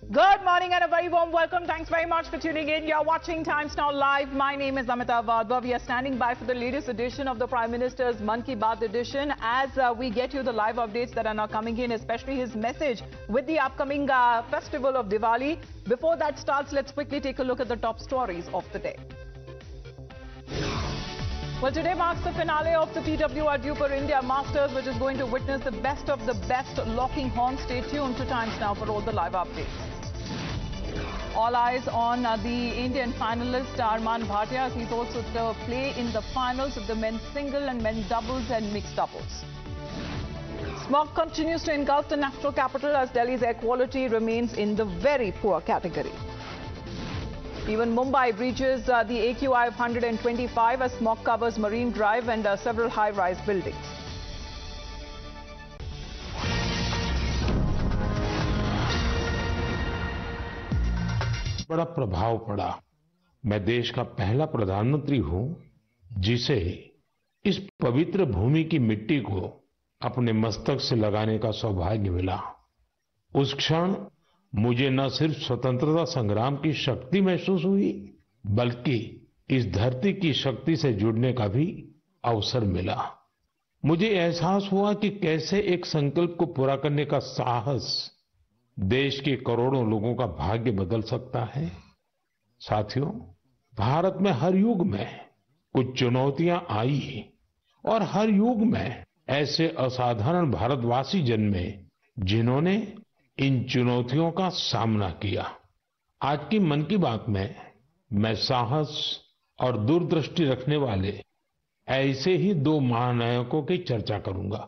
Good morning and a very warm welcome. Thanks very much for tuning in. You're watching Times Now Live. My name is Amita Vadva. We are standing by for the latest edition of the Prime Minister's Mann Ki Baat edition as we get you the live updates that are now coming in, especially his message with the upcoming festival of Diwali. Before that starts, let's quickly take a look at the top stories of the day. Well, today marks the finale of the PWR Duper India Masters, which is going to witness the best of the best locking horns. Stay tuned to Times Now for all the live updates. All eyes on the Indian finalist Arman Bhatia, as he's also to play in the finals of the men's single and men's doubles and mixed doubles. Smog continues to engulf the national capital as Delhi's air quality remains in the very poor category. Even Mumbai breaches the AQI of 125 as smog covers Marine Drive and several high-rise buildings. बड़ा प्रभाव पड़ा। मैं देश का पहला प्रधानमंत्री हूं जिसे इस पवित्र भूमि की मिट्टी को अपने मस्तक से लगाने का सौभाग्य मिला। उस क्षण मुझे न सिर्फ स्वतंत्रता संग्राम की शक्ति महसूस हुई, बल्कि इस धरती की शक्ति से जुड़ने का भी अवसर मिला। मुझे एहसास हुआ कि कैसे एक संकल्प को पूरा करने का साहस देश के करोड़ों लोगों का भाग्य बदल सकता है। साथियों, भारत में हर युग में कुछ चुनौतियां आई और हर युग में ऐसे असाधारण भारतवासी जन्मे जिन्होंने इन चुनौतियों का सामना किया। आज की मन की बात में मैं साहस और दूरदृष्टि रखने वाले ऐसे ही दो महानायकों की चर्चा करूंगा।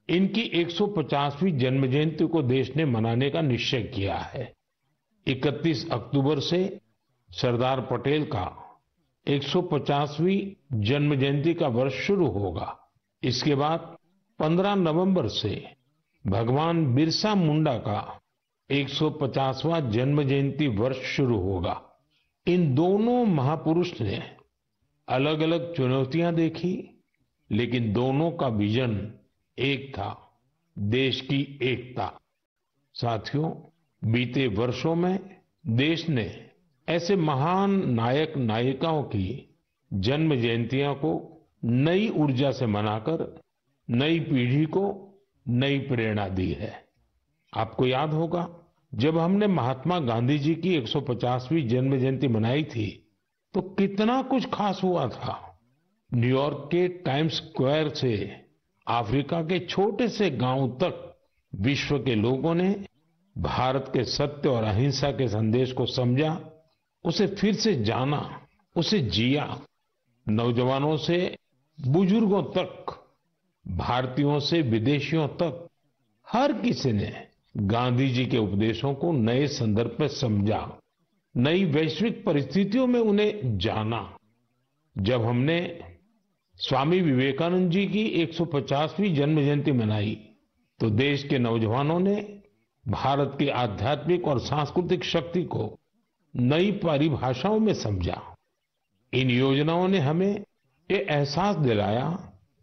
इनकी 150वीं जन्म जयंती को देश ने मनाने का निश्चय किया है। 31 अक्टूबर से सरदार पटेल का 150वीं जन्म जयंती का वर्ष शुरू होगा। इसके बाद 15 नवंबर से भगवान बिरसा मुंडा का 150वां जन्म जयंती वर्ष शुरू होगा। इन दोनों महापुरुष ने अलग अलग चुनौतियां देखी, लेकिन दोनों का विजन एक था, देश की एकता। साथियों, बीते वर्षों में देश ने ऐसे महान नायक नायिकाओं की जन्म जयंतियों को नई ऊर्जा से मनाकर नई पीढ़ी को नई प्रेरणा दी है। आपको याद होगा, जब हमने महात्मा गांधी जी की 150वीं जन्म जयंती मनाई थी तो कितना कुछ खास हुआ था। न्यूयॉर्क के टाइम्स स्क्वायर से अफ्रीका के छोटे से गांव तक विश्व के लोगों ने भारत के सत्य और अहिंसा के संदेश को समझा, उसे फिर से जाना, उसे जिया। नौजवानों से बुजुर्गों तक, भारतीयों से विदेशियों तक, हर किसी ने गांधी जी के उपदेशों को नए संदर्भ में समझा, नई वैश्विक परिस्थितियों में उन्हें जाना। जब हमने स्वामी विवेकानंद जी की 150वीं जन्म जयंती मनाई तो देश के नौजवानों ने भारत की आध्यात्मिक और सांस्कृतिक शक्ति को नई परिभाषाओं में समझा। इन योजनाओं ने हमें ये एहसास दिलाया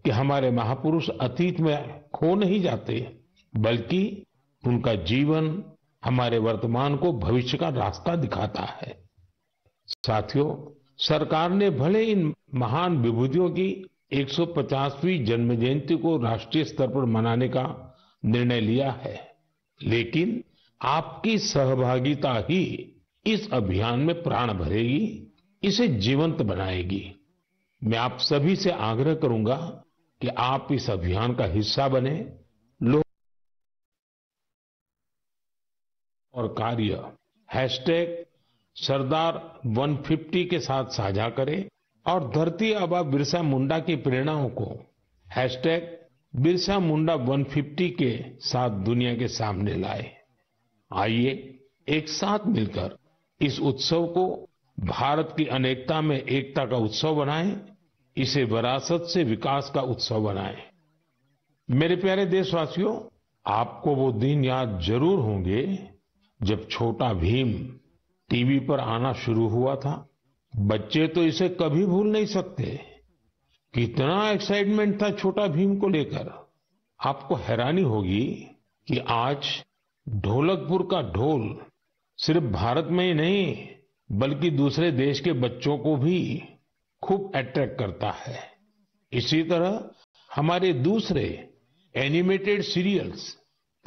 कि हमारे महापुरुष अतीत में खो नहीं जाते, बल्कि उनका जीवन हमारे वर्तमान को भविष्य का रास्ता दिखाता है। साथियों, सरकार ने भले इन महान विभूतियों की 150वीं जन्म जयंती को राष्ट्रीय स्तर पर मनाने का निर्णय लिया है, लेकिन आपकी सहभागिता ही इस अभियान में प्राण भरेगी, इसे जीवंत बनाएगी। मैं आप सभी से आग्रह करूंगा कि आप इस अभियान का हिस्सा बने, लोग और कार्य #सरदार150 के साथ साझा करें और धरती आबा बिरसा मुंडा की प्रेरणाओं को #बिरसा मुंडा 150 के साथ दुनिया के सामने लाए। आइए एक साथ मिलकर इस उत्सव को भारत की अनेकता में एकता का उत्सव बनाएं, इसे विरासत से विकास का उत्सव बनाएं। मेरे प्यारे देशवासियों, आपको वो दिन याद जरूर होंगे जब छोटा भीम टीवी पर आना शुरू हुआ था। बच्चे तो इसे कभी भूल नहीं सकते। कितना एक्साइटमेंट था छोटा भीम को लेकर। आपको हैरानी होगी कि आज ढोलकपुर का ढोल सिर्फ भारत में ही नहीं बल्कि दूसरे देश के बच्चों को भी खूब अट्रैक्ट करता है। इसी तरह हमारे दूसरे एनिमेटेड सीरियल्स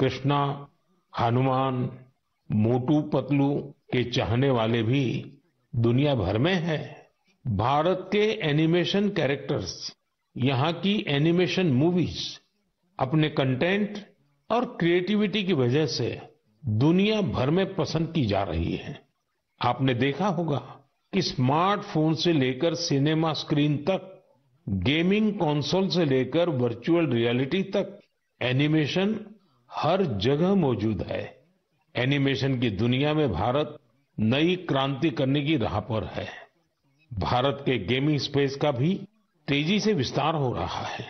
कृष्णा, हनुमान, मोटू पतलू के चाहने वाले भी दुनिया भर में हैं। भारत के एनिमेशन कैरेक्टर्स, यहाँ की एनिमेशन मूवीज अपने कंटेंट और क्रिएटिविटी की वजह से दुनिया भर में पसंद की जा रही है। आपने देखा होगा कि स्मार्टफोन से लेकर सिनेमा स्क्रीन तक, गेमिंग कंसोल से लेकर वर्चुअल रियलिटी तक एनिमेशन हर जगह मौजूद है। एनिमेशन की दुनिया में भारत नई क्रांति करने की राह पर है। भारत के गेमिंग स्पेस का भी तेजी से विस्तार हो रहा है।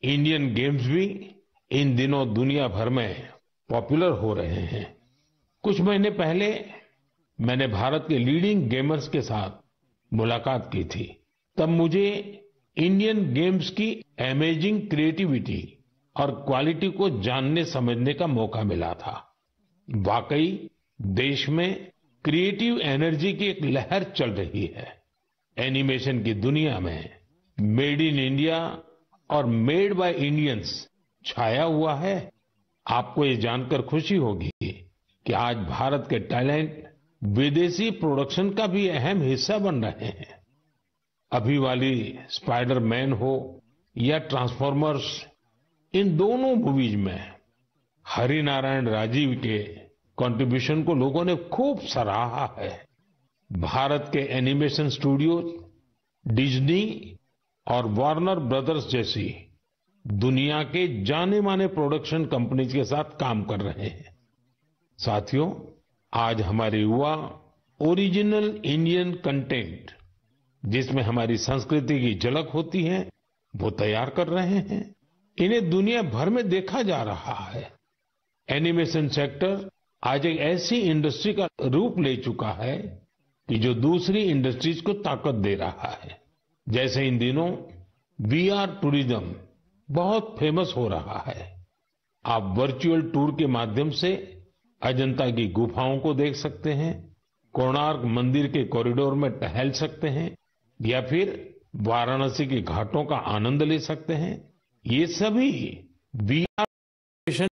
इंडियन गेम्स भी इन दिनों दुनिया भर में पॉपुलर हो रहे हैं। कुछ महीने पहले मैंने भारत के लीडिंग गेमर्स के साथ मुलाकात की थी। तब मुझे इंडियन गेम्स की अमेजिंग क्रिएटिविटी और क्वालिटी को जानने समझने का मौका मिला था। वाकई देश में क्रिएटिव एनर्जी की एक लहर चल रही है। एनिमेशन की दुनिया में मेड इन इंडिया और मेड बाय इंडियंस छाया हुआ है। आपको ये जानकर खुशी होगी कि आज भारत के टैलेंट विदेशी प्रोडक्शन का भी अहम हिस्सा बन रहे हैं। अभी वाली स्पाइडरमैन हो या ट्रांसफॉर्मर्स, इन दोनों मूवीज में हरिनारायण राजीव के कंट्रीब्यूशन को लोगों ने खूब सराहा है। भारत के एनिमेशन स्टूडियोज डिज्नी और वार्नर ब्रदर्स जैसी दुनिया के जाने माने प्रोडक्शन कंपनीज के साथ काम कर रहे हैं। साथियों, आज हमारे युवा ओरिजिनल इंडियन कंटेंट, जिसमें हमारी संस्कृति की झलक होती है, वो तैयार कर रहे हैं। इन्हें दुनिया भर में देखा जा रहा है। एनिमेशन सेक्टर आज एक ऐसी इंडस्ट्री का रूप ले चुका है कि जो दूसरी इंडस्ट्रीज को ताकत दे रहा है। जैसे इन दिनों वीआर टूरिज्म बहुत फेमस हो रहा है। आप वर्चुअल टूर के माध्यम से अजंता की गुफाओं को देख सकते हैं, कोणार्क मंदिर के कॉरिडोर में टहल सकते हैं या फिर वाराणसी के घाटों का आनंद ले सकते हैं। ये सभी वीआर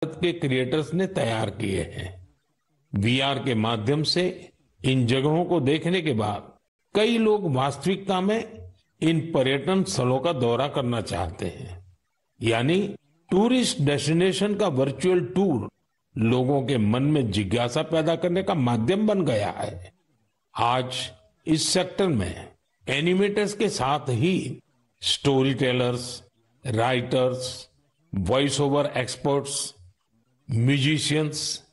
के क्रिएटर्स ने तैयार किए हैं। वीआर के माध्यम से इन जगहों को देखने के बाद कई लोग वास्तविकता में इन पर्यटन स्थलों का दौरा करना चाहते हैं। यानी टूरिस्ट डेस्टिनेशन का वर्चुअल टूर लोगों के मन में जिज्ञासा पैदा करने का माध्यम बन गया है। आज इस सेक्टर में एनिमेटर्स के साथ ही storytellers, writers, voice over experts, musicians,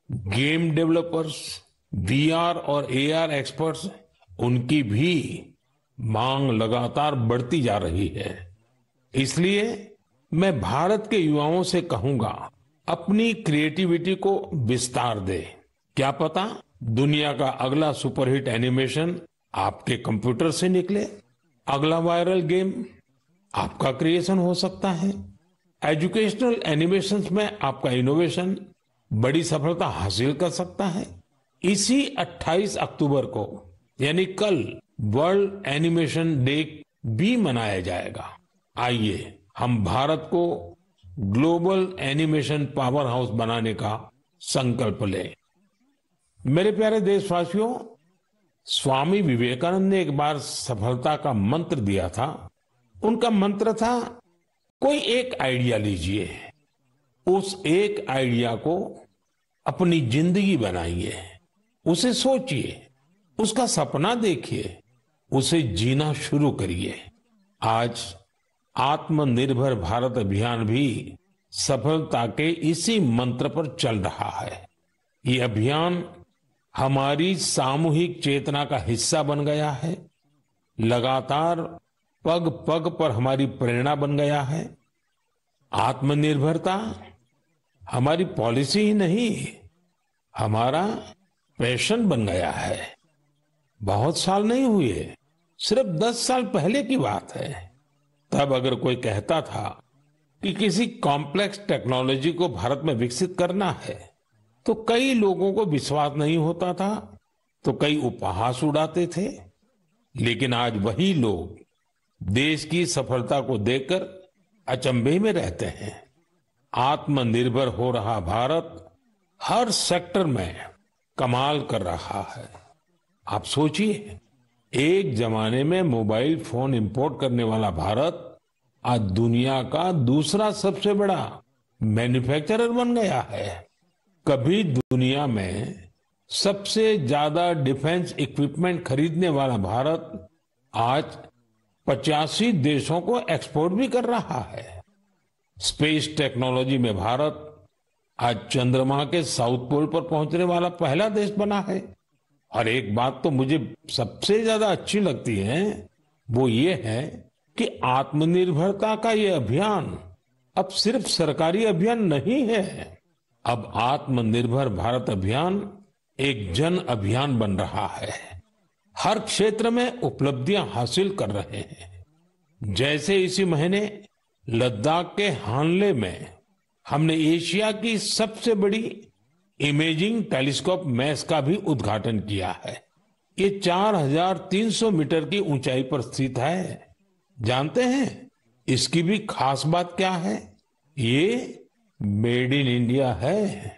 game developers, VR और एआर एक्सपर्ट्स, उनकी भी मांग लगातार बढ़ती जा रही है। इसलिए मैं भारत के युवाओं से कहूंगा, अपनी क्रिएटिविटी को विस्तार दे। क्या पता दुनिया का अगला सुपरहिट एनिमेशन आपके कंप्यूटर से निकले। अगला वायरल गेम आपका क्रिएशन हो सकता है। एजुकेशनल एनिमेशंस में आपका इनोवेशन बड़ी सफलता हासिल कर सकता है। इसी 28 अक्टूबर को यानी कल वर्ल्ड एनिमेशन डे भी मनाया जाएगा। आइए हम भारत को ग्लोबल एनिमेशन पावर हाउस बनाने का संकल्प लें। मेरे प्यारे देशवासियों, स्वामी विवेकानंद ने एक बार सफलता का मंत्र दिया था। उनका मंत्र था, कोई एक आइडिया लीजिए, उस एक आइडिया को अपनी जिंदगी बनाइए, उसे सोचिए, उसका सपना देखिए, उसे जीना शुरू करिए। आज आत्मनिर्भर भारत अभियान भी सफलता के इसी मंत्र पर चल रहा है। ये अभियान हमारी सामूहिक चेतना का हिस्सा बन गया है, लगातार पग पग पर हमारी प्रेरणा बन गया है। आत्मनिर्भरता हमारी पॉलिसी ही नहीं, हमारा पैशन बन गया है। बहुत साल नहीं हुए, सिर्फ 10 साल पहले की बात है। तब अगर कोई कहता था कि किसी कॉम्प्लेक्स टेक्नोलॉजी को भारत में विकसित करना है तो कई लोगों को विश्वास नहीं होता था, तो कई उपहास उड़ाते थे। लेकिन आज वही लोग देश की सफलता को देखकर अचंभे में रहते हैं। आत्मनिर्भर हो रहा भारत हर सेक्टर में कमाल कर रहा है। आप सोचिए, एक जमाने में मोबाइल फोन इंपोर्ट करने वाला भारत आज दुनिया का दूसरा सबसे बड़ा मैन्युफैक्चरर बन गया है। कभी दुनिया में सबसे ज्यादा डिफेंस इक्विपमेंट खरीदने वाला भारत आज 85 देशों को एक्सपोर्ट भी कर रहा है। स्पेस टेक्नोलॉजी में भारत आज चंद्रमा के साउथ पोल पर पहुंचने वाला पहला देश बना है। और एक बात तो मुझे सबसे ज्यादा अच्छी लगती है, वो ये है कि आत्मनिर्भरता का ये अभियान अब सिर्फ सरकारी अभियान नहीं है। अब आत्मनिर्भर भारत अभियान एक जन अभियान बन रहा है। हर क्षेत्र में उपलब्धियां हासिल कर रहे हैं। जैसे इसी महीने लद्दाख के हानले में हमने एशिया की सबसे बड़ी इमेजिंग टेलीस्कोप मैस का भी उद्घाटन किया है। ये 4300 मीटर की ऊंचाई पर स्थित है। जानते हैं इसकी भी खास बात क्या है? ये मेड इन इंडिया है।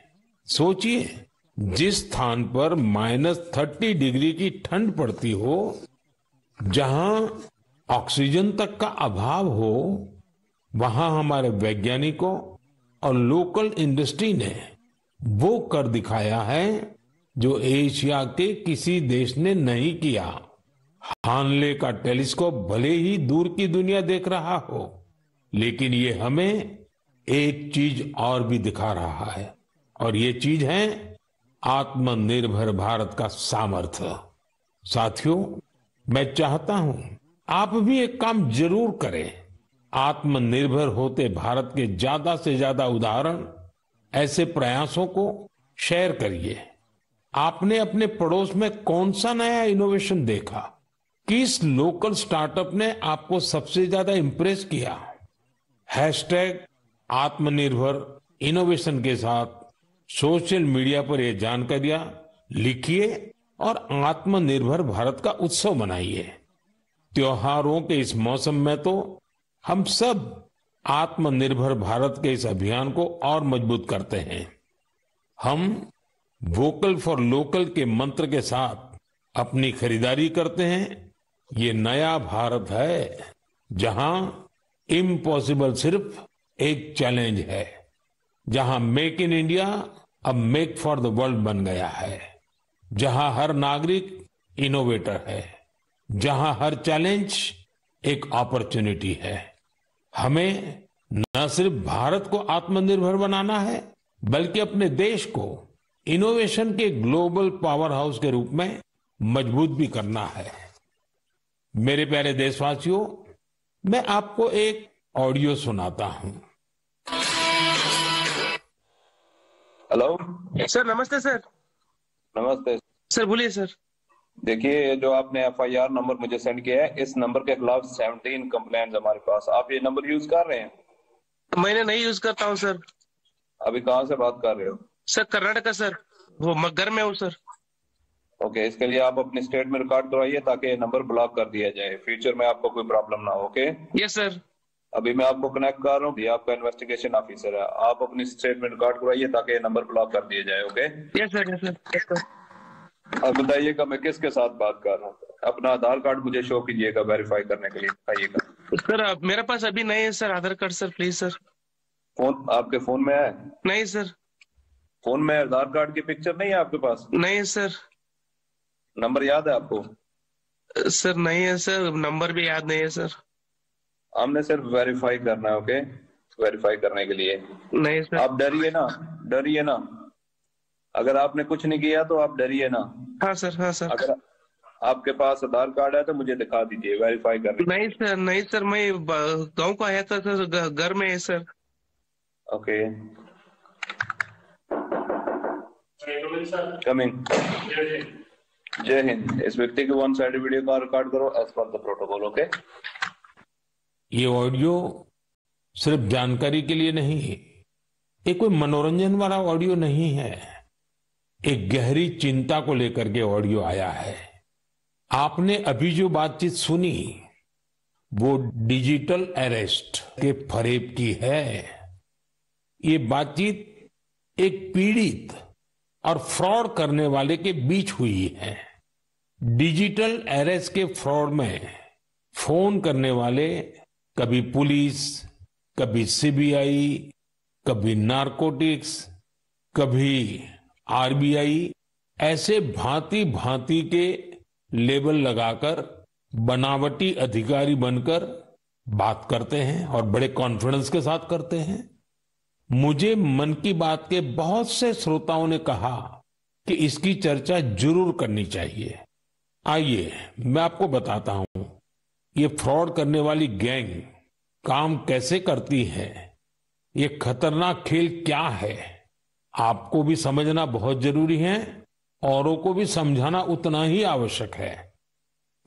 सोचिए, जिस स्थान पर -30 डिग्री की ठंड पड़ती हो, जहां ऑक्सीजन तक का अभाव हो, वहां हमारे वैज्ञानिकों और लोकल इंडस्ट्री ने वो कर दिखाया है जो एशिया के किसी देश ने नहीं किया। हानले का टेलीस्कोप भले ही दूर की दुनिया देख रहा हो, लेकिन ये हमें एक चीज और भी दिखा रहा है, और ये चीज है आत्मनिर्भर भारत का सामर्थ्य। साथियों, मैं चाहता हूं आप भी एक काम जरूर करें। आत्मनिर्भर होते भारत के ज्यादा से ज्यादा उदाहरण, ऐसे प्रयासों को शेयर करिए। आपने अपने पड़ोस में कौन सा नया इनोवेशन देखा? किस लोकल स्टार्टअप ने आपको सबसे ज्यादा इंप्रेस किया? हैशटैग आत्मनिर्भर इनोवेशन के साथ सोशल मीडिया पर ये जानकारियां लिखिए और आत्मनिर्भर भारत का उत्सव मनाइए। त्योहारों के इस मौसम में तो हम सब आत्मनिर्भर भारत के इस अभियान को और मजबूत करते हैं। हम वोकल फॉर लोकल के मंत्र के साथ अपनी खरीदारी करते हैं। ये नया भारत है जहां इम्पॉसिबल सिर्फ एक चैलेंज है, जहां मेक इन इंडिया अब मेक फॉर द वर्ल्ड बन गया है, जहां हर नागरिक इनोवेटर है, जहां हर चैलेंज एक अपॉर्चुनिटी है। हमें न सिर्फ भारत को आत्मनिर्भर बनाना है, बल्कि अपने देश को इनोवेशन के ग्लोबल पावर हाउस के रूप में मजबूत भी करना है। मेरे प्यारे देशवासियों, मैं आपको एक ऑडियो सुनाता हूं। हेलो सर, नमस्ते सर। नमस्ते सर बोलिए सर। देखिए, ये जो आपने FIR नंबर मुझे सेंड किया है, इस नंबर के खिलाफ 17 कंप्लेंट्स हमारे पास। आप ये नंबर यूज कर रहे हैं? मैंने नहीं यूज करता हूँ सर। अभी कहाँ से बात कर रहे हो? सर कर्नाटका सर, वो घर में हूँ सर। ओके, इसके लिए आप अपने स्टेट में रिकॉर्ड करवाइए ताकि ये नंबर ब्लॉक कर दिया जाए, फ्यूचर में आपको कोई प्रॉब्लम ना हो। ओके? Yes sir. अभी मैं आपको कनेक्ट कर रहा हूँ, ये आपका इन्वेस्टिगेशन ऑफिसर है। आप अपनी स्टेट में रिकॉर्ड करवाइए ताकि ये नंबर ब्लॉक कर दिया जाए। Okay? Yes sir, yes sir, yes sir. अब बताइएगा मैं किसके साथ बात कर रहा हूँ। अपना आधार कार्ड मुझे शो कीजिएगा वेरीफाई करने के लिए। बताइएगा सर, मेरे पास अभी नहीं है sir Aadhaar card sir, please sir. Phone आपके फोन में है? नहीं सर। फोन में आधार कार्ड की पिक्चर नहीं है आपके पास? नहीं सर। नंबर याद है आपको? सर नहीं है सर, नंबर भी याद नहीं है सर। हमने सिर्फ वेरीफाई करना है। ओके? वेरीफाई करने के लिए नहीं सर। आप डरिए ना, डरिए ना। अगर आपने कुछ नहीं किया तो आप डरिए ना। हाँ सर, हाँ सर। अगर आपके पास आधार कार्ड है तो मुझे दिखा दीजिए वेरीफाई करने। नहीं सर, नहीं सर, मैं गांव को आया था सर, घर में है सर। Okay, coming. जय हिंद। इस व्यक्ति के वन साइड वीडियो का रिकॉर्ड करो as per the protocol. Okay? ये ऑडियो सिर्फ जानकारी के लिए नहीं, ये कोई मनोरंजन वाला ऑडियो नहीं है। एक गहरी चिंता को लेकर के ऑडियो आया है। आपने अभी जो बातचीत सुनी वो डिजिटल अरेस्ट के फरेब की है। ये बातचीत एक पीड़ित और फ्रॉड करने वाले के बीच हुई है। डिजिटल अरेस्ट के फ्रॉड में फोन करने वाले कभी पुलिस, कभी सीबीआई, कभी नारकोटिक्स, कभी आरबीआई, ऐसे भांति भांति के लेबल लगाकर बनावटी अधिकारी बनकर बात करते हैं और बड़े कॉन्फिडेंस के साथ करते हैं। मुझे मन की बात के बहुत से श्रोताओं ने कहा कि इसकी चर्चा जरूर करनी चाहिए। आइए मैं आपको बताता हूं ये फ्रॉड करने वाली गैंग काम कैसे करती है, ये खतरनाक खेल क्या है। आपको भी समझना बहुत जरूरी है, औरों को भी समझाना उतना ही आवश्यक है।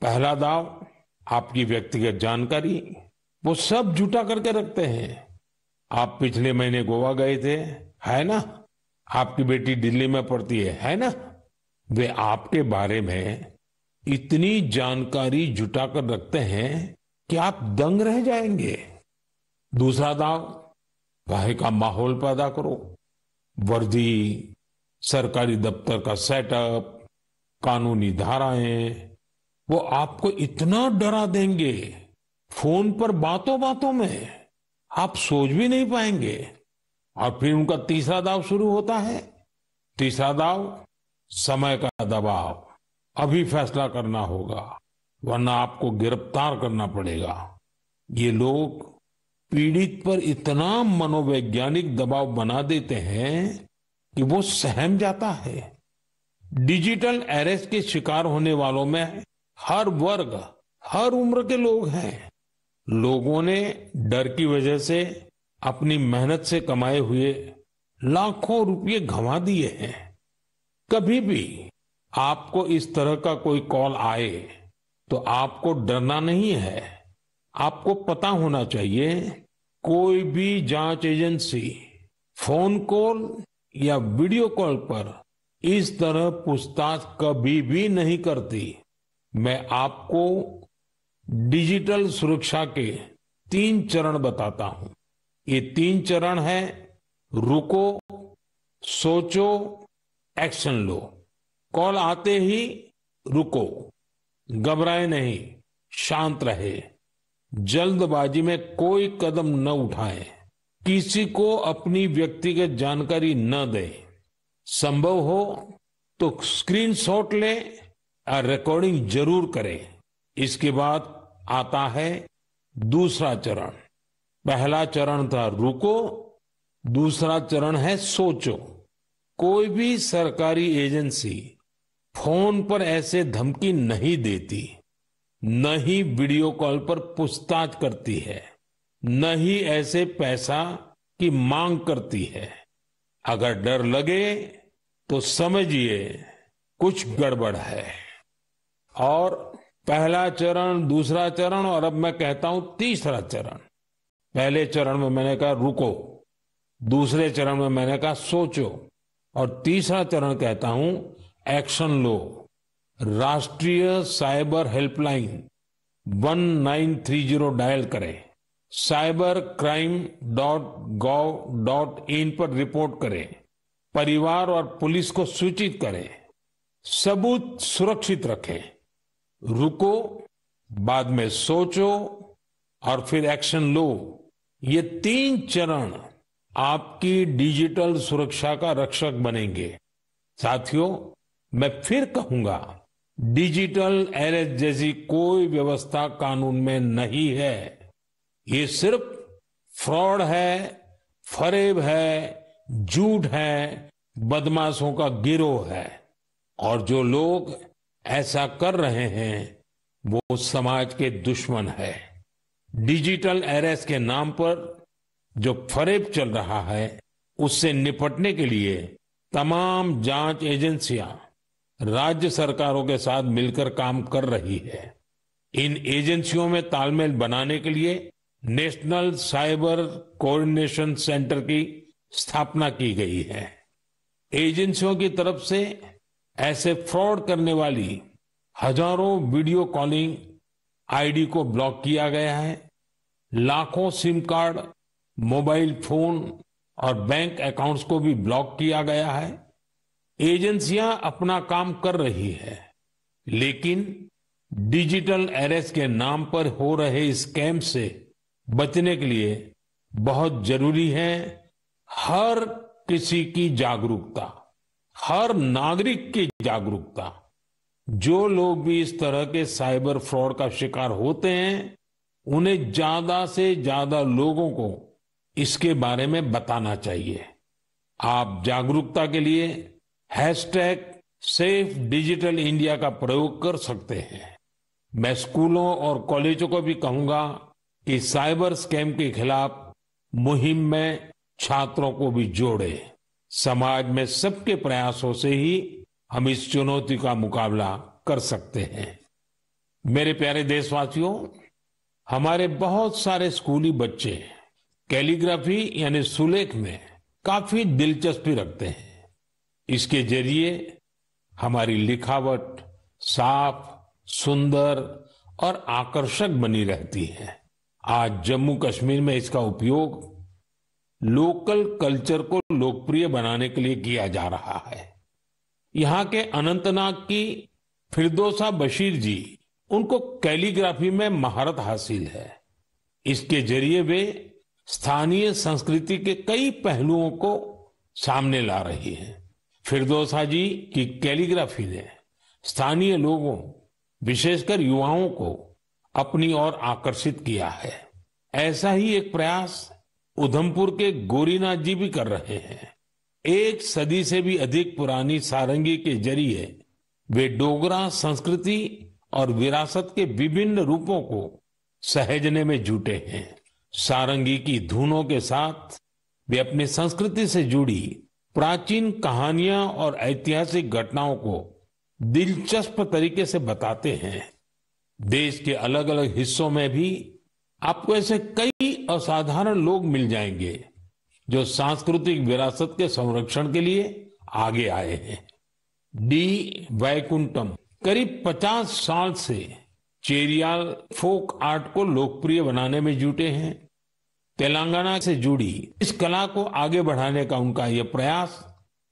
पहला दाव आपकी व्यक्तिगत जानकारी, वो सब जुटा करके रखते हैं। आप पिछले महीने गोवा गए थे, है ना? आपकी बेटी दिल्ली में पढ़ती है ना? वे आपके बारे में इतनी जानकारी जुटा कर रखते हैं कि आप दंग रह जाएंगे। दूसरा दाव, वहां का माहौल पैदा करो। वर्दी, सरकारी दफ्तर का सेटअप, कानूनी धाराएं, वो आपको इतना डरा देंगे फोन पर बातों बातों में आप सोच भी नहीं पाएंगे। और फिर उनका तीसरा दाव शुरू होता है। तीसरा दाव, समय का दबाव, अभी फैसला करना होगा वरना आपको गिरफ्तार करना पड़ेगा। ये लोग पीड़ित पर इतना मनोवैज्ञानिक दबाव बना देते हैं कि वो सहम जाता है। डिजिटल अरेस्ट के शिकार होने वालों में हर वर्ग, हर उम्र के लोग हैं। लोगों ने डर की वजह से अपनी मेहनत से कमाए हुए लाखों रुपए गंवा दिए हैं। कभी भी आपको इस तरह का कोई कॉल आए तो आपको डरना नहीं है। आपको पता होना चाहिए कोई भी जांच एजेंसी फोन कॉल या वीडियो कॉल पर इस तरह पूछताछ कभी भी नहीं करती। मैं आपको डिजिटल सुरक्षा के 3 चरण बताता हूं। ये 3 चरण है, रुको, सोचो, एक्शन लो। कॉल आते ही रुको, घबराए नहीं, शांत रहे, जल्दबाजी में कोई कदम न उठाएं, किसी को अपनी व्यक्तिगत जानकारी न दें। संभव हो तो स्क्रीनशॉट लें और रिकॉर्डिंग जरूर करें। इसके बाद आता है दूसरा चरण। पहला चरण था रुको, दूसरा चरण है सोचो। कोई भी सरकारी एजेंसी फोन पर ऐसे धमकी नहीं देती, न ही वीडियो कॉल पर पूछताछ करती है, न ही ऐसे पैसा की मांग करती है। अगर डर लगे तो समझिए कुछ गड़बड़ है। और पहला चरण, दूसरा चरण और अब मैं कहता हूं तीसरा चरण। पहले चरण में मैंने कहा रुको, दूसरे चरण में मैंने कहा सोचो और तीसरा चरण कहता हूं एक्शन लो। राष्ट्रीय साइबर हेल्पलाइन 1930 डायल करें, cybercrime.gov.in पर रिपोर्ट करें, परिवार और पुलिस को सूचित करें, सबूत सुरक्षित रखें। रुको, बाद में सोचो और फिर एक्शन लो। ये 3 चरण आपकी डिजिटल सुरक्षा का रक्षक बनेंगे। साथियों, मैं फिर कहूंगा, डिजिटल अरेस्ट जैसी कोई व्यवस्था कानून में नहीं है। ये सिर्फ फ्रॉड है, फरेब है, झूठ है, बदमाशों का गिरोह है। और जो लोग ऐसा कर रहे हैं वो समाज के दुश्मन है। डिजिटल अरेस्ट के नाम पर जो फरेब चल रहा है उससे निपटने के लिए तमाम जांच एजेंसियां राज्य सरकारों के साथ मिलकर काम कर रही है। इन एजेंसियों में तालमेल बनाने के लिए नेशनल साइबर कोऑर्डिनेशन सेंटर की स्थापना की गई है। एजेंसियों की तरफ से ऐसे फ्रॉड करने वाली हजारों वीडियो कॉलिंग आईडी को ब्लॉक किया गया है। लाखों सिम कार्ड, मोबाइल फोन और बैंक अकाउंट्स को भी ब्लॉक किया गया है। एजेंसियां अपना काम कर रही है, लेकिन डिजिटल अरेस्ट के नाम पर हो रहे स्कैम से बचने के लिए बहुत जरूरी है हर किसी की जागरूकता, हर नागरिक की जागरूकता। जो लोग भी इस तरह के साइबर फ्रॉड का शिकार होते हैं, उन्हें ज्यादा से ज्यादा लोगों को इसके बारे में बताना चाहिए। आप जागरूकता के लिए हैशटैग सेफ डिजिटल इंडिया का प्रयोग कर सकते हैं। मैं स्कूलों और कॉलेजों को भी कहूंगा कि साइबर स्कैम के खिलाफ मुहिम में छात्रों को भी जोड़े। समाज में सबके प्रयासों से ही हम इस चुनौती का मुकाबला कर सकते हैं। मेरे प्यारे देशवासियों, हमारे बहुत सारे स्कूली बच्चे कैलीग्राफी यानी सुलेख में काफी दिलचस्पी रखते हैं। इसके जरिए हमारी लिखावट साफ, सुंदर और आकर्षक बनी रहती है। आज जम्मू कश्मीर में इसका उपयोग लोकल कल्चर को लोकप्रिय बनाने के लिए किया जा रहा है। यहाँ के अनंतनाग की फिरदौसा बशीर जी, उनको कैलीग्राफी में महारत हासिल है। इसके जरिए वे स्थानीय संस्कृति के कई पहलुओं को सामने ला रही हैं। फिरदौसा जी की कैलीग्राफी ने स्थानीय लोगों, विशेषकर युवाओं को अपनी ओर आकर्षित किया है। ऐसा ही एक प्रयास उधमपुर के गोरीनाथ जी भी कर रहे हैं। एक सदी से भी अधिक पुरानी सारंगी के जरिए वे डोगरा संस्कृति और विरासत के विभिन्न रूपों को सहेजने में जुटे हैं। सारंगी की धुनों के साथ वे अपनी संस्कृति से जुड़ी प्राचीन कहानियां और ऐतिहासिक घटनाओं को दिलचस्प तरीके से बताते हैं। देश के अलग अलग हिस्सों में भी आपको ऐसे कई असाधारण लोग मिल जाएंगे जो सांस्कृतिक विरासत के संरक्षण के लिए आगे आए हैं। डी वैकुंठम करीब 50 साल से चेरियाल फोक आर्ट को लोकप्रिय बनाने में जुटे हैं। तेलंगाना से जुड़ी इस कला को आगे बढ़ाने का उनका यह प्रयास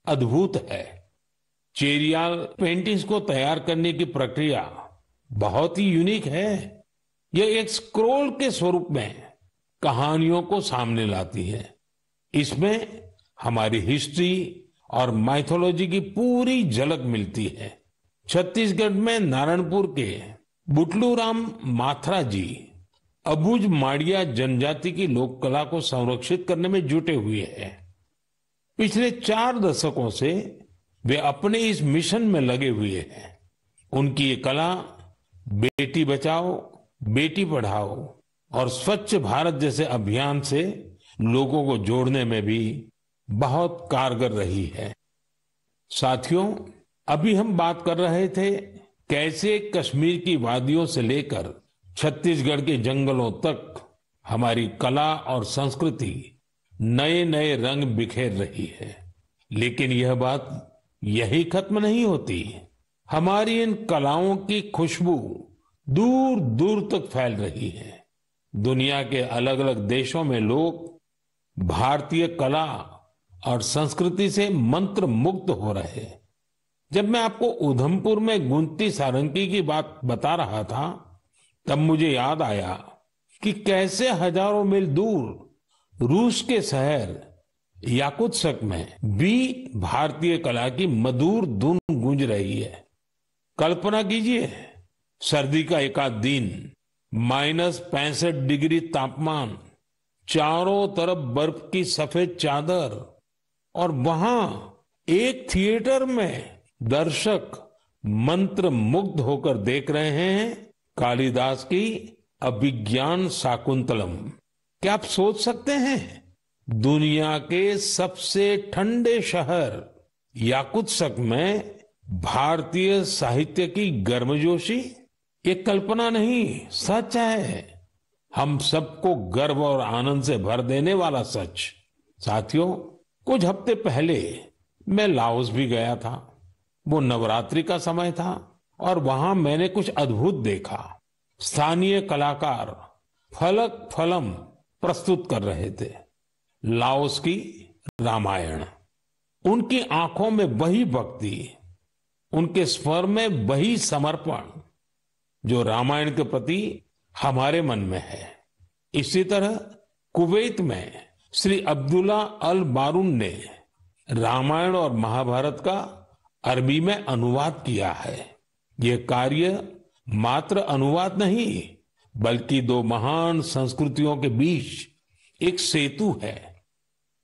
अद्भुत है। चेरियाल पेंटिंग्स को तैयार करने की प्रक्रिया बहुत ही यूनिक है। यह एक स्क्रोल के स्वरूप में कहानियों को सामने लाती है। इसमें हमारी हिस्ट्री और माइथोलॉजी की पूरी झलक मिलती है। छत्तीसगढ़ में नारायणपुर के बुटलू राम माथरा जी अबुझ माड़िया जनजाति की लोक कला को संरक्षित करने में जुटे हुए हैं। पिछले 4 दशकों से वे अपने इस मिशन में लगे हुए हैं। उनकी ये कला बेटी बचाओ, बेटी पढ़ाओ और स्वच्छ भारत जैसे अभियान से लोगों को जोड़ने में भी बहुत कारगर रही है। साथियों, अभी हम बात कर रहे थे कैसे कश्मीर की वादियों से लेकर छत्तीसगढ़ के जंगलों तक हमारी कला और संस्कृति नए नए रंग बिखेर रही है। लेकिन यह बात यही खत्म नहीं होती। हमारी इन कलाओं की खुशबू दूर दूर तक फैल रही है। दुनिया के अलग अलग देशों में लोग भारतीय कला और संस्कृति से मंत्र मुग्ध हो रहे हैं। जब मैं आपको उधमपुर में गूंजती सारंगी की बात बता रहा था, तब मुझे याद आया कि कैसे हजारों मील दूर रूस के शहर याकुत्स्क में भी भारतीय कला की मधुर धुन गूंज रही है। कल्पना कीजिए, सर्दी का एक आध दिन, -65 डिग्री तापमान, चारों तरफ बर्फ की सफेद चादर और वहां एक थिएटर में दर्शक मंत्र मुग्ध होकर देख रहे हैं कालिदास की अभिज्ञान शाकुंतलम। क्या आप सोच सकते हैं, दुनिया के सबसे ठंडे शहर याकुत्स्क में भारतीय साहित्य की गर्मजोशी? ये कल्पना नहीं, सच है। हम सबको गर्व और आनंद से भर देने वाला सच। साथियों, कुछ हफ्ते पहले मैं लाओस भी गया था। वो नवरात्रि का समय था और वहां मैंने कुछ अद्भुत देखा। स्थानीय कलाकार फलक फलम प्रस्तुत कर रहे थे, लाओस की रामायण। उनकी आंखों में वही भक्ति, उनके स्वर में वही समर्पण जो रामायण के प्रति हमारे मन में है। इसी तरह कुवैत में श्री अब्दुल्ला अल बारून ने रामायण और महाभारत का अरबी में अनुवाद किया है। ये कार्य मात्र अनुवाद नहीं, बल्कि दो महान संस्कृतियों के बीच एक सेतु है।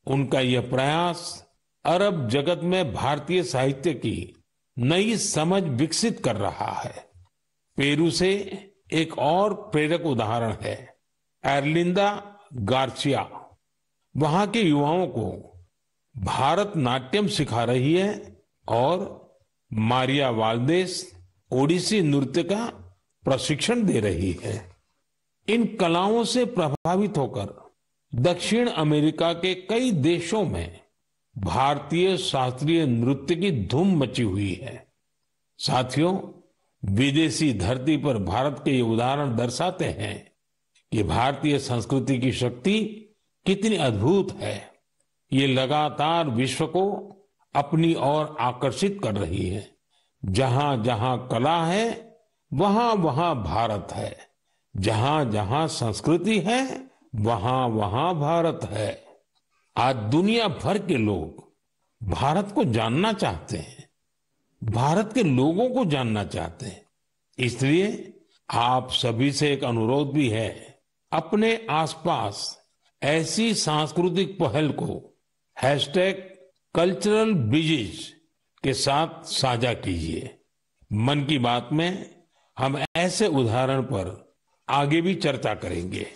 उनका यह प्रयास अरब जगत में भारतीय साहित्य की नई समझ विकसित कर रहा है। पेरू से एक और प्रेरक उदाहरण है एर्लिंदा गार्सिया। वहां के युवाओं को भारत नाट्यम सिखा रही है और मारिया वाल्देस ओडिसी नृत्य का प्रशिक्षण दे रही है। इन कलाओं से प्रभावित होकर दक्षिण अमेरिका के कई देशों में भारतीय शास्त्रीय नृत्य की धूम मची हुई है। साथियों, विदेशी धरती पर भारत के ये उदाहरण दर्शाते हैं कि भारतीय संस्कृति की शक्ति कितनी अद्भुत है। ये लगातार विश्व को अपनी ओर आकर्षित कर रही है। जहां जहां कला है वहां वहां भारत है, जहां जहां संस्कृति है वहां वहां भारत है। आज दुनिया भर के लोग भारत को जानना चाहते हैं, भारत के लोगों को जानना चाहते हैं। इसलिए आप सभी से एक अनुरोध भी है, अपने आसपास ऐसी सांस्कृतिक पहल को #कल्चरल ब्रिजेस के साथ साझा कीजिए। मन की बात में हम ऐसे उदाहरण पर आगे भी चर्चा करेंगे।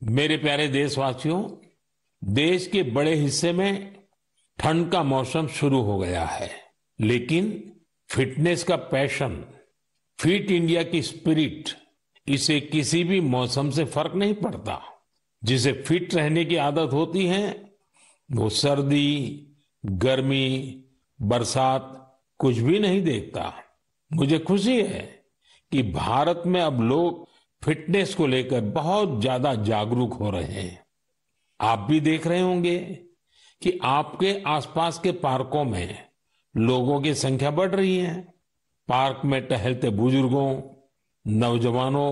मेरे प्यारे देशवासियों, देश के बड़े हिस्से में ठंड का मौसम शुरू हो गया है, लेकिन फिटनेस का पैशन, फिट इंडिया की स्पिरिट, इसे किसी भी मौसम से फर्क नहीं पड़ता। जिसे फिट रहने की आदत होती है वो सर्दी, गर्मी, बरसात कुछ भी नहीं देखता। मुझे खुशी है कि भारत में अब लोग फिटनेस को लेकर बहुत ज्यादा जागरूक हो रहे हैं। आप भी देख रहे होंगे कि आपके आसपास के पार्कों में लोगों की संख्या बढ़ रही है। पार्क में टहलते बुजुर्गों, नौजवानों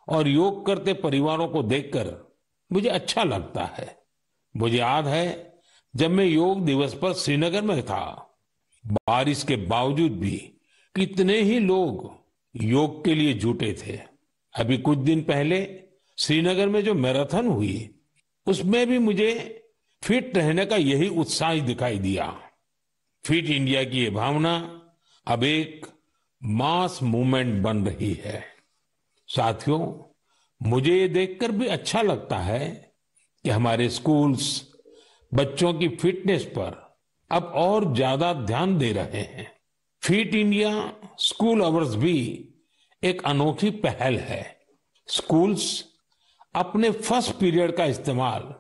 और योग करते परिवारों को देखकर मुझे अच्छा लगता है। मुझे याद है जब मैं योग दिवस पर श्रीनगर में था, बारिश के बावजूद भी कितने ही लोग योग के लिए जुटे थे। अभी कुछ दिन पहले श्रीनगर में जो मैराथन हुई, उसमें भी मुझे फिट रहने का यही उत्साह दिखाई दिया। फिट इंडिया की ये भावना अब एक मास मूवमेंट बन रही है। साथियों, मुझे ये देखकर भी अच्छा लगता है कि हमारे स्कूल्स बच्चों की फिटनेस पर अब और ज्यादा ध्यान दे रहे हैं। फिट इंडिया स्कूल आवर्स भी एक अनोखी पहल है। स्कूल्स अपने फर्स्ट पीरियड का इस्तेमाल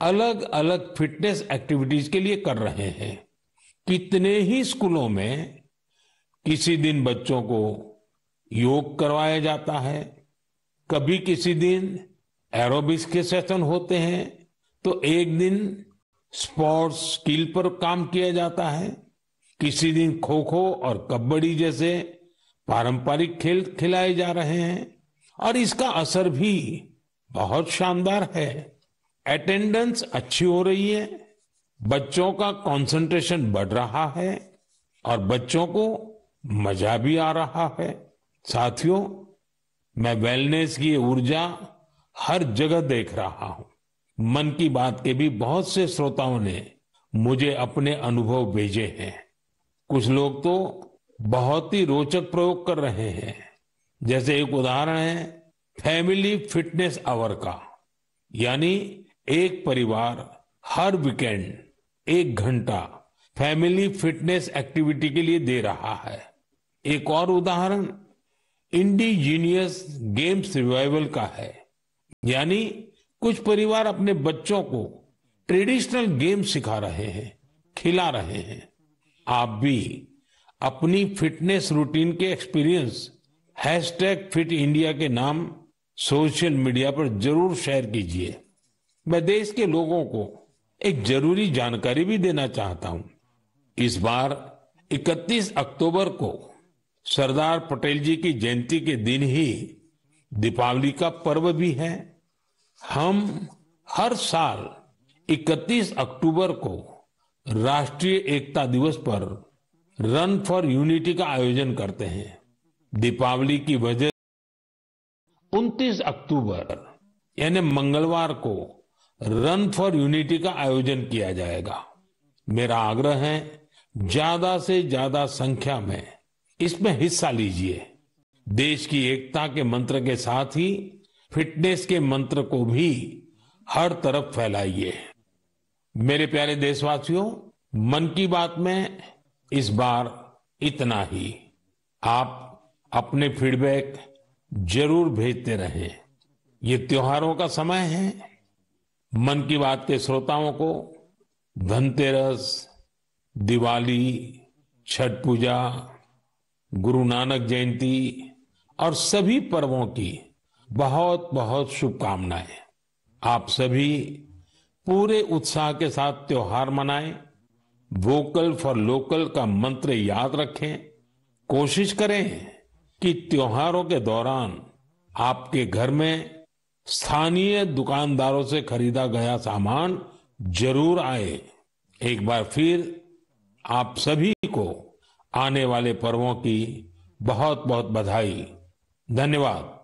अलग अलग फिटनेस एक्टिविटीज के लिए कर रहे हैं। कितने ही स्कूलों में किसी दिन बच्चों को योग करवाया जाता है, कभी किसी दिन एरोबिक्स के सेशन होते हैं, तो एक दिन स्पोर्ट्स स्किल पर काम किया जाता है, किसी दिन खो खो और कबड्डी जैसे पारंपरिक खेल खिलाए जा रहे हैं और इसका असर भी बहुत शानदार है। अटेंडेंस अच्छी हो रही है, बच्चों का कंसंट्रेशन बढ़ रहा है और बच्चों को मजा भी आ रहा है। साथियों, मैं वेलनेस की ऊर्जा हर जगह देख रहा हूं। मन की बात के भी बहुत से श्रोताओं ने मुझे अपने अनुभव भेजे हैं। कुछ लोग तो बहुत ही रोचक प्रयोग कर रहे हैं। जैसे एक उदाहरण है फैमिली फिटनेस आवर का, यानी एक परिवार हर वीकेंड 1 घंटा फैमिली फिटनेस एक्टिविटी के लिए दे रहा है। एक और उदाहरण इंडिजीनियस गेम्स रिवाइवल का है, यानी कुछ परिवार अपने बच्चों को ट्रेडिशनल गेम सिखा रहे हैं, खिला रहे हैं। आप भी अपनी फिटनेस रूटीन के एक्सपीरियंस #फिट इंडिया के नाम सोशल मीडिया पर जरूर शेयर कीजिए। मैं देश के लोगों को एक जरूरी जानकारी भी देना चाहता हूं। इस बार 31 अक्टूबर को सरदार पटेल जी की जयंती के दिन ही दीपावली का पर्व भी है। हम हर साल 31 अक्टूबर को राष्ट्रीय एकता दिवस पर रन फॉर यूनिटी का आयोजन करते हैं। दीपावली की वजह 29 अक्टूबर यानी मंगलवार को रन फॉर यूनिटी का आयोजन किया जाएगा। मेरा आग्रह है ज्यादा से ज्यादा संख्या में इसमें हिस्सा लीजिए। देश की एकता के मंत्र के साथ ही फिटनेस के मंत्र को भी हर तरफ फैलाइए। मेरे प्यारे देशवासियों, मन की बात में इस बार इतना ही। आप अपने फीडबैक जरूर भेजते रहें। ये त्योहारों का समय है। मन की बात के श्रोताओं को धनतेरस, दिवाली, छठ पूजा, गुरु नानक जयंती और सभी पर्वों की बहुत बहुत शुभकामनाएं। आप सभी पूरे उत्साह के साथ त्योहार मनाएं। वोकल फॉर लोकल का मंत्र याद रखें। कोशिश करें कि त्योहारों के दौरान आपके घर में स्थानीय दुकानदारों से खरीदा गया सामान जरूर आए। एक बार फिर आप सभी को आने वाले पर्वों की बहुत बहुत बधाई। धन्यवाद।